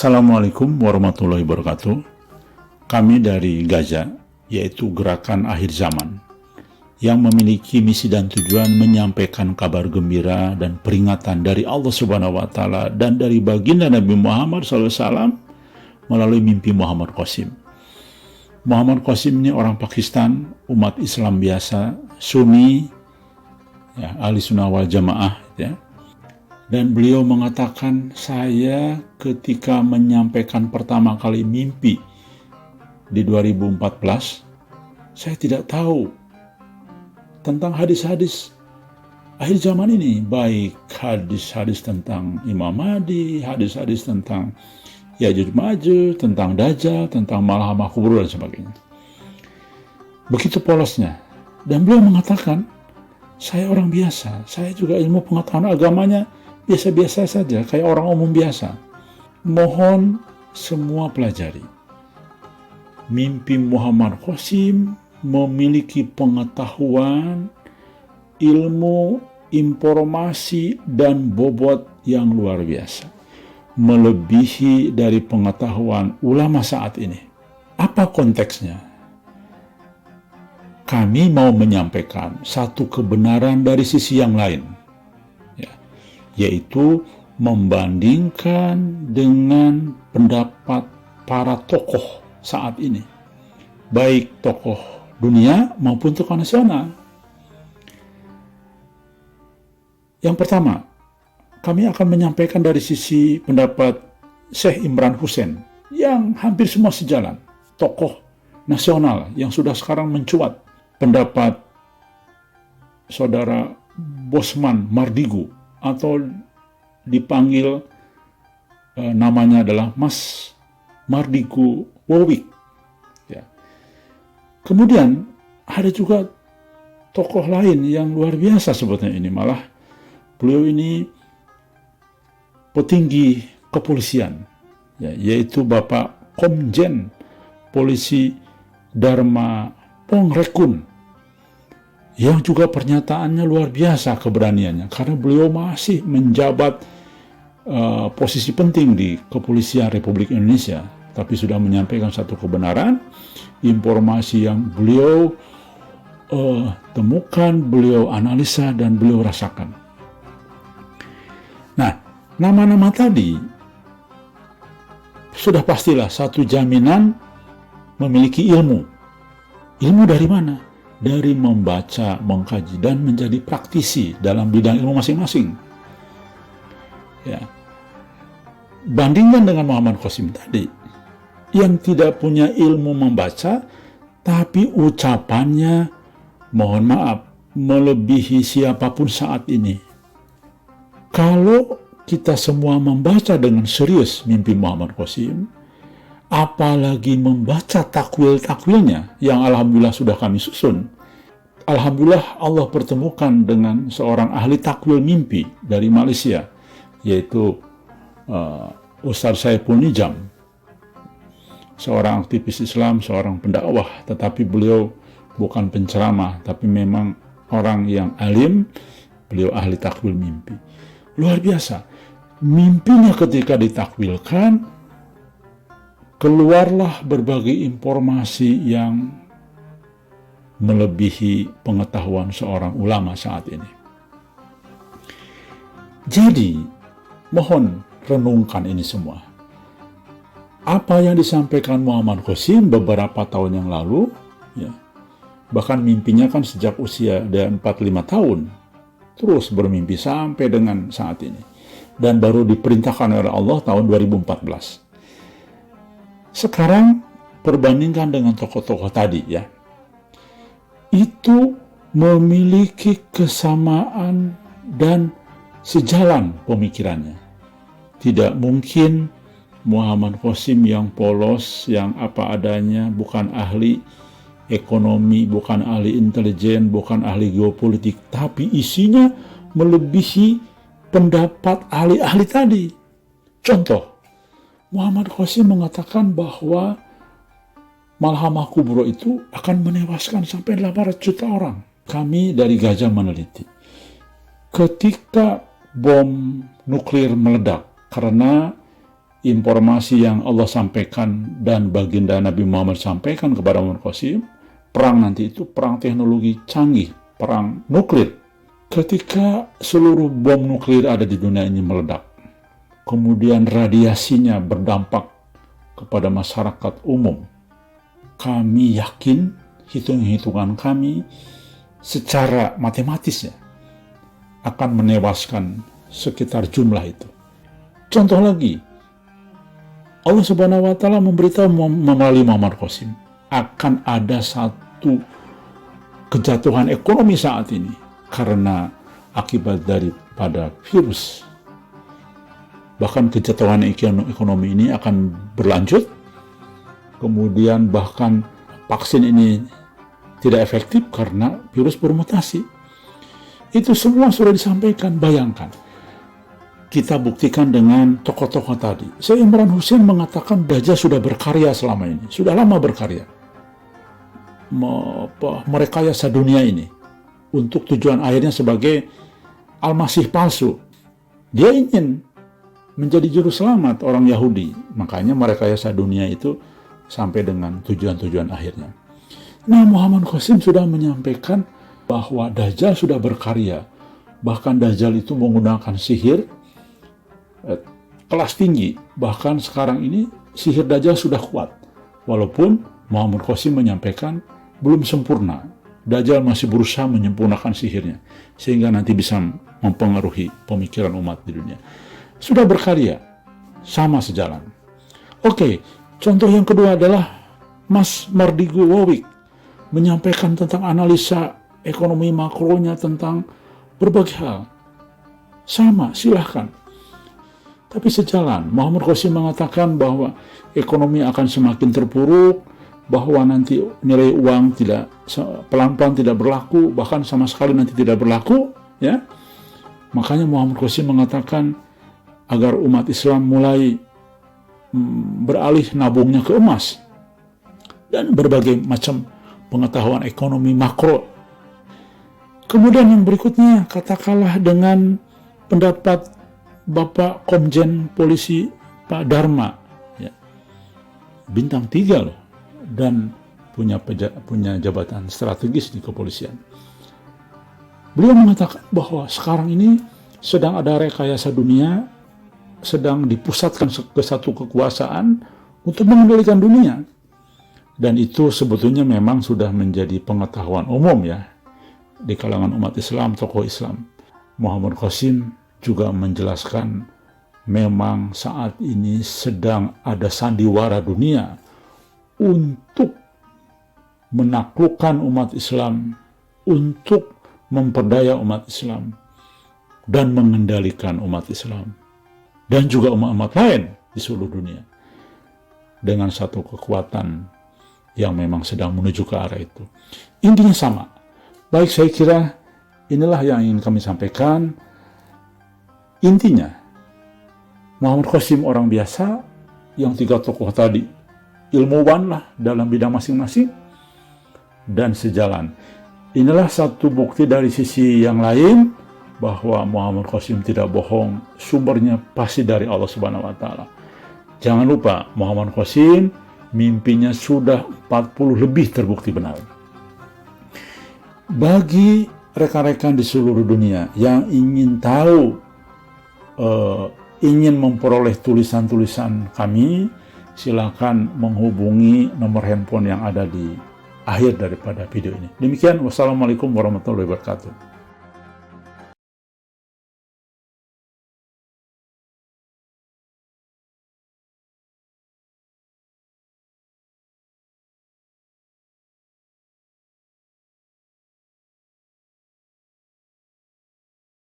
Assalamualaikum warahmatullahi wabarakatuh. Kami dari Gaza, yaitu Gerakan Akhir Zaman, yang memiliki misi dan tujuan menyampaikan kabar gembira dan peringatan dari Allah Subhanahu wa Ta'ala dan dari baginda Nabi Muhammad SAW melalui mimpi Muhammad Qasim. Muhammad Qasim ini orang Pakistan, umat Islam biasa, Sunni, ya, ahli sunnah wal jamaah, ya. Dan beliau mengatakan, saya ketika menyampaikan pertama kali mimpi di 2014, saya tidak tahu tentang hadis-hadis akhir zaman ini, baik hadis-hadis tentang Imam Mahdi, hadis-hadis tentang Ya'juj Ma'juj, tentang Dajjal, tentang Malhamah Kubur dan sebagainya. Begitu polosnya. Dan beliau mengatakan, saya orang biasa, saya juga ilmu pengetahuan agamanya biasa-biasa saja, kayak orang umum biasa. Mohon semua pelajari. Mimpi Muhammad Qasim memiliki pengetahuan, ilmu, informasi, dan bobot yang luar biasa. Melebihi dari pengetahuan ulama saat ini. Apa konteksnya? Kami mau menyampaikan satu kebenaran dari sisi yang lain, yaitu membandingkan dengan pendapat para tokoh saat ini, baik tokoh dunia maupun tokoh nasional. Yang pertama, kami akan menyampaikan dari sisi pendapat Syekh Imran Hussein yang hampir semua sejalan, tokoh nasional yang sudah sekarang mencuat. Pendapat saudara Bosman Mardigu, atau dipanggil namanya adalah Mas Mardigu Wowik. Ya. Kemudian ada juga tokoh lain yang luar biasa sebetulnya ini, malah beliau ini petinggi kepolisian, ya, yaitu Bapak Komjen Polisi Dharma Pongrekun, yang juga pernyataannya luar biasa keberaniannya, karena beliau masih menjabat posisi penting di kepolisian Republik Indonesia, tapi sudah menyampaikan satu kebenaran, informasi yang beliau temukan, beliau analisa, dan beliau rasakan. Nah, nama-nama tadi sudah pastilah satu jaminan memiliki ilmu. Ilmu dari mana? Dari membaca, mengkaji, dan menjadi praktisi dalam bidang ilmu masing-masing. Ya. Bandingkan dengan Muhammad Qasim tadi, yang tidak punya ilmu membaca, tapi ucapannya, mohon maaf, melebihi siapapun saat ini. Kalau kita semua membaca dengan serius mimpi Muhammad Qasim, apalagi membaca takwil-takwilnya yang alhamdulillah sudah kami susun. Alhamdulillah Allah pertemukan dengan seorang ahli takwil mimpi dari Malaysia, yaitu Ustaz Saiful Nijam, seorang aktivis Islam, seorang pendakwah, tetapi beliau bukan penceramah, tapi memang orang yang alim. Beliau ahli takwil mimpi. Luar biasa. Mimpinya ketika ditakwilkan, keluarlah berbagai informasi yang melebihi pengetahuan seorang ulama saat ini. Jadi, mohon renungkan ini semua. Apa yang disampaikan Muhammad Qasim beberapa tahun yang lalu, ya, bahkan mimpinya kan sejak usia 45 tahun, terus bermimpi sampai dengan saat ini. Dan baru diperintahkan oleh Allah tahun 2014. Sekarang perbandingkan dengan tokoh-tokoh tadi, ya, itu memiliki kesamaan dan sejalan pemikirannya. Tidak mungkin Muhammad Qasim yang polos, yang apa adanya, bukan ahli ekonomi, bukan ahli intelijen, bukan ahli geopolitik, tapi isinya melebihi pendapat ahli-ahli tadi. Contoh, Muhammad Qasim mengatakan bahwa Malhamah Kubro itu akan menewaskan sampai 800 juta orang. Kami dari Gaza meneliti. Ketika bom nuklir meledak, karena informasi yang Allah sampaikan dan baginda Nabi Muhammad sampaikan kepada Muhammad Qasim, perang nanti itu perang teknologi canggih, perang nuklir. Ketika seluruh bom nuklir ada di dunia ini meledak, kemudian radiasinya berdampak kepada masyarakat umum, kami yakin, hitung-hitungan kami secara matematis ya, akan menewaskan sekitar jumlah itu. Contoh lagi, Allah Subhanahu wa Ta'ala memberitahu melalui Muhammad Qasim akan ada satu kejatuhan ekonomi saat ini karena akibat daripada virus. Bahkan kejatuhan ekonomi ini akan berlanjut, kemudian bahkan vaksin ini tidak efektif karena virus bermutasi. Itu semua sudah disampaikan. Bayangkan, kita buktikan dengan tokoh-tokoh tadi. Syekh Imran Hussein mengatakan Dajjal sudah berkarya selama ini, sudah lama berkarya, merekayasa dunia ini untuk tujuan akhirnya sebagai Al-Masih palsu. Dia ingin menjadi juru selamat orang Yahudi, makanya merekayasa dunia itu sampai dengan tujuan-tujuan akhirnya. Nah, Muhammad Qasim sudah menyampaikan bahwa Dajjal sudah berkarya, bahkan Dajjal itu menggunakan sihir kelas tinggi. Bahkan sekarang ini sihir Dajjal sudah kuat, walaupun Muhammad Qasim menyampaikan belum sempurna. Dajjal masih berusaha menyempurnakan sihirnya sehingga nanti bisa mempengaruhi pemikiran umat di dunia. Sudah berkarya, sama sejalan. Oke, contoh yang kedua adalah Mas Mardigu Wawik menyampaikan tentang analisa ekonomi makronya tentang berbagai hal. Sama, silahkan. Tapi sejalan, Muhammad Qasim mengatakan bahwa ekonomi akan semakin terpuruk, bahwa nanti nilai uang tidak pelan-pelan tidak berlaku, bahkan sama sekali nanti tidak berlaku, ya. Makanya Muhammad Qasim mengatakan agar umat Islam mulai beralih nabungnya ke emas dan berbagai macam pengetahuan ekonomi makro. Kemudian yang berikutnya, katakanlah dengan pendapat Bapak Komjen Polisi Pak Dharma, ya, bintang 3 loh, dan punya jabatan strategis di kepolisian. Beliau mengatakan bahwa sekarang ini sedang ada rekayasa dunia, sedang dipusatkan ke satu kekuasaan untuk mengendalikan dunia. Dan itu sebetulnya memang sudah menjadi pengetahuan umum ya di kalangan umat Islam, tokoh Islam. Muhammad Qasim juga menjelaskan memang saat ini sedang ada sandiwara dunia untuk menaklukkan umat Islam, untuk memperdaya umat Islam dan mengendalikan umat Islam dan juga umat-umat lain di seluruh dunia dengan satu kekuatan yang memang sedang menuju ke arah itu. Intinya sama. Baik, saya kira inilah yang ingin kami sampaikan. Intinya, Muhammad Qasim orang biasa, yang 3 tokoh tadi ilmuwan lah dalam bidang masing-masing dan sejalan. Inilah satu bukti dari sisi yang lain bahwa Muhammad Qasim tidak bohong, sumbernya pasti dari Allah Subhanahu wa Ta'ala. Jangan lupa, Muhammad Qasim mimpinya sudah 40 lebih terbukti benar. Bagi rekan-rekan di seluruh dunia yang ingin tahu, ingin memperoleh tulisan-tulisan kami, silakan menghubungi nomor handphone yang ada di akhir daripada video ini. Demikian, wassalamualaikum warahmatullahi wabarakatuh.